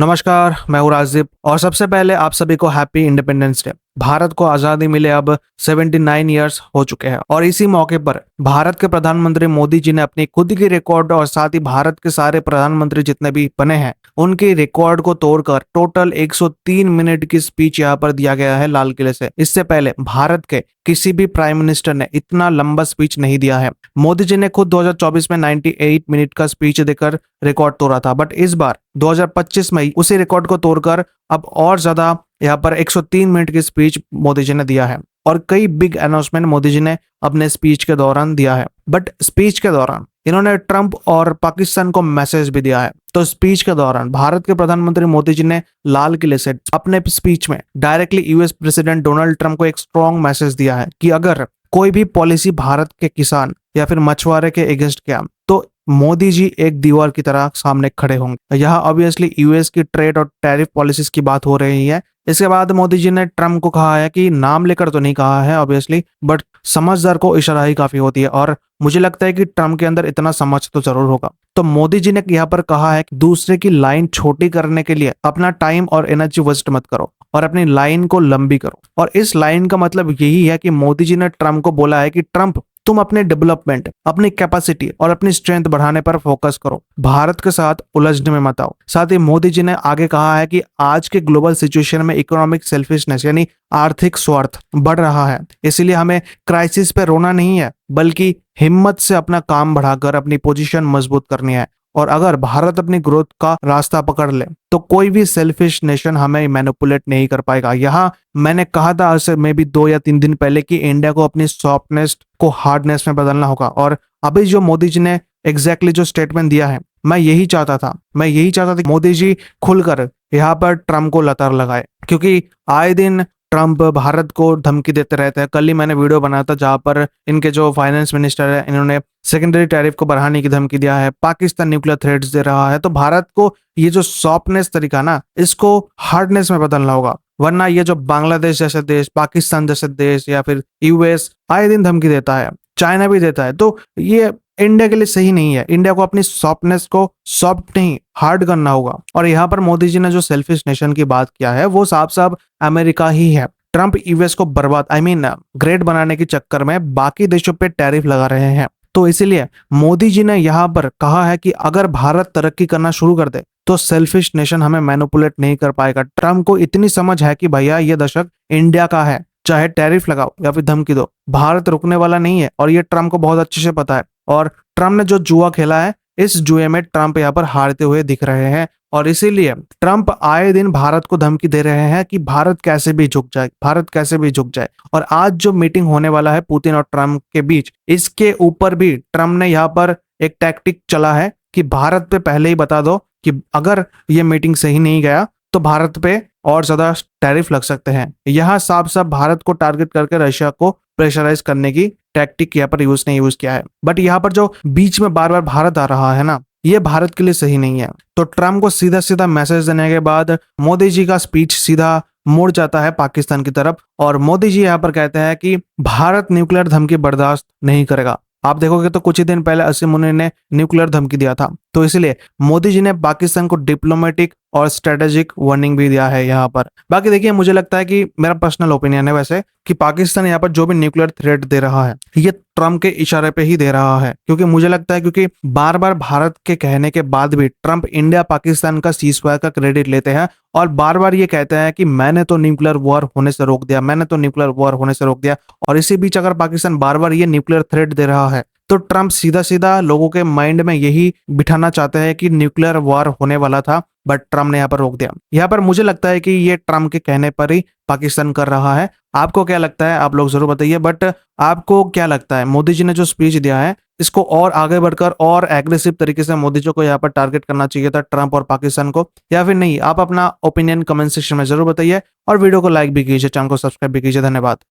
नमस्कार, मैं हूँ राज़िब और सबसे पहले आप सभी को हैप्पी इंडिपेंडेंस डे। भारत को आज़ादी मिले अब 79 ईयर्स हो चुके हैं और इसी मौके पर भारत के प्रधानमंत्री मोदी जी ने अपनी खुद की रिकॉर्ड और साथ ही भारत के सारे प्रधानमंत्री जितने भी बने हैं उनकी रिकॉर्ड को तोड़कर टोटल 103 मिनट की स्पीच यहाँ पर दिया गया है लाल किले से। इससे पहले भारत के किसी भी प्राइम मिनिस्टर ने इतना लंबा स्पीच नहीं दिया है। मोदी जी ने खुद 2024 में 98 मिनट का स्पीच देकर रिकॉर्ड तोड़ा था, बट इस बार 2025 में उसी रिकॉर्ड को तोड़कर अब और ज्यादा यहाँ पर 103 मिनट की स्पीच मोदी जी ने दिया है और कई बिग अनाउंसमेंट मोदी जी ने अपने स्पीच के दौरान दिया है। बट स्पीच के दौरान इन्होंने ट्रंप और पाकिस्तान को मैसेज भी दिया है। तो स्पीच के दौरान भारत के प्रधानमंत्री मोदी जी ने लाल किले से अपने स्पीच में directly US president Donald Trump को एक स्ट्रॉन्ग मैसेज दिया है कि अगर कोई भी पॉलिसी भारत के किसान या फिर मछुआरे के अगेंस्ट किया तो मोदी जी एक दीवार की तरह सामने खड़े होंगे। यहाँ ऑब्वियसली यूएस की ट्रेड और टैरिफ पॉलिसीज की बात हो रही है। इसके बाद मोदी जी ने ट्रम्प को कहा है कि नाम लेकर तो नहीं कहा है ऑब्वियसली, बट समझदार को इशारा ही काफी होती है और मुझे लगता है कि ट्रम्प के अंदर इतना समझ तो जरूर होगा। तो मोदी जी ने यहाँ पर कहा है कि दूसरे की लाइन छोटी करने के लिए अपना टाइम और एनर्जी वेस्ट मत करो और अपनी लाइन को लंबी करो। और इस लाइन का मतलब यही है कि मोदी जी ने ट्रम्प को बोला है कि ट्रम्प तुम अपने डेवलपमेंट, अपनी कैपेसिटी और अपनी स्ट्रेंथ बढ़ाने पर फोकस करो, भारत के साथ उलझने में मत आओ। साथ ही मोदी जी ने आगे कहा है कि आज के ग्लोबल सिचुएशन में इकोनॉमिक सेल्फिशनेस यानी आर्थिक स्वार्थ बढ़ रहा है, इसीलिए हमें क्राइसिस पे रोना नहीं है बल्कि हिम्मत से अपना काम बढ़ाकर अपनी पोजीशन मजबूत करनी है। और अगर भारत अपनी ग्रोथ का रास्ता पकड़ ले तो कोई भी सेल्फिश नेशन हमें मैनिपुलेट नहीं कर पाएगा। यहाँ मैंने कहा था आज से मे भी 2 या 3 दिन पहले कि इंडिया को अपनी सॉफ्टनेस को हार्डनेस में बदलना होगा और अभी जो मोदी जी ने एग्जैक्टली जो स्टेटमेंट दिया है मैं यही चाहता था कि मोदी जी खुलकर यहाँ पर ट्रम्प को लतार लगाए, क्योंकि आए दिन ट्रम्प भारत को धमकी देते रहते हैं। कल ही मैंने वीडियो बनाया था जहां पर इनके जो फाइनेंस मिनिस्टर है इन्होंने सेकेंडरी टैरिफ को बढ़ाने की धमकी दिया है, पाकिस्तान न्यूक्लियर थ्रेट्स दे रहा है। तो भारत को ये जो सॉफ्टनेस तरीका ना इसको हार्डनेस में बदलना होगा, वरना ये जो बांग्लादेश जैसे देश, पाकिस्तान जैसे देश या फिर यूएस आए दिन धमकी देता है, चाइना भी देता है, तो ये इंडिया के लिए सही नहीं है। इंडिया को अपनी सॉफ्टनेस को सॉफ्ट नहीं हार्ड करना होगा। और यहाँ पर मोदी जी ने जो सेल्फिश नेशन की बात किया है वो साफ साफ अमेरिका ही है। ट्रम्प यूएस को बर्बाद ग्रेट बनाने के चक्कर में बाकी देशों पे टैरिफ लगा रहे हैं। तो इसीलिए मोदी जी ने यहाँ पर कहा है कि अगर भारत तरक्की करना शुरू कर दे तो सेल्फिश नेशन हमें मैनिपुलेट नहीं कर पाएगा। ट्रम्प को इतनी समझ है कि भैया ये दशक इंडिया का है, चाहे टैरिफ लगाओ या फिर धमकी दो, भारत रुकने वाला नहीं है और ये ट्रम्प को बहुत अच्छे से पता है। और ट्रम्प ने जो जुआ खेला है इस जुए में ट्रम्प यहाँ पर हारते हुए दिख रहे हैं और इसीलिए ट्रम्प आए दिन भारत को धमकी दे रहे हैं कि भारत कैसे भी झुक जाए। और आज जो मीटिंग होने वाला है पुतिन और ट्रम्प के बीच, इसके ऊपर भी ट्रम्प ने यहाँ पर एक टैक्टिक चला है कि भारत पे पहले ही बता दो कि अगर ये मीटिंग सही नहीं गया तो भारत पे और ज्यादा टैरिफ लग सकते हैं। यहाँ साफ साफ भारत को टारगेट करके रशिया को प्रेशराइज करने की टैक्टिक यहाँ पर यूज किया है। बट यहाँ पर जो बीच में बार बार भारत आ रहा है ना, ये भारत के लिए सही नहीं है। तो ट्रम्प को सीधा सीधा मैसेज देने के बाद मोदी जी का स्पीच सीधा मुड़ जाता है पाकिस्तान की तरफ और मोदी जी यहाँ पर कहते हैं कि भारत न्यूक्लियर धमकी बर्दाश्त नहीं करेगा। आप देखोगे तो कुछ ही दिन पहले असीम मुनीर ने न्यूक्लियर धमकी दिया था, तो इसलिए मोदी जी ने पाकिस्तान को डिप्लोमेटिक और स्ट्रेटेजिक वार्निंग भी दिया है यहाँ पर। बाकी देखिए, मुझे लगता है कि मेरा पर्सनल ओपिनियन है वैसे कि पाकिस्तान यहाँ पर जो भी न्यूक्लियर थ्रेट दे रहा है ये ट्रम्प के इशारे पे ही दे रहा है, क्योंकि मुझे लगता है क्योंकि बार बार भारत के कहने के बाद भी ट्रम्प इंडिया पाकिस्तान का सीजफायर का क्रेडिट लेते हैं और बार बार ये कहते हैं कि मैंने तो न्यूक्लियर वॉर होने से रोक दिया। और इसी बीच अगर पाकिस्तान बार बार ये न्यूक्लियर थ्रेट दे रहा है तो ट्रम्प सीधा सीधा लोगों के माइंड में यही बिठाना चाहते हैं कि न्यूक्लियर वॉर होने वाला था, बट ट्रम्प ने यहाँ पर रोक दिया। यहाँ पर मुझे लगता है कि ये ट्रम्प के कहने पर ही पाकिस्तान कर रहा है। आपको क्या लगता है आप लोग जरूर बताइए। बट आपको क्या लगता है मोदी जी ने जो स्पीच दिया है इसको और आगे बढ़कर और एग्रेसिव तरीके से मोदी जी को यहाँ पर टारगेट करना चाहिए था ट्रम्प और पाकिस्तान को, या फिर नहीं? आप अपना ओपिनियन कमेंट सेक्शन में जरूर बताइए और वीडियो को लाइक भी कीजिए, चैनल को सब्सक्राइब भी कीजिए। धन्यवाद।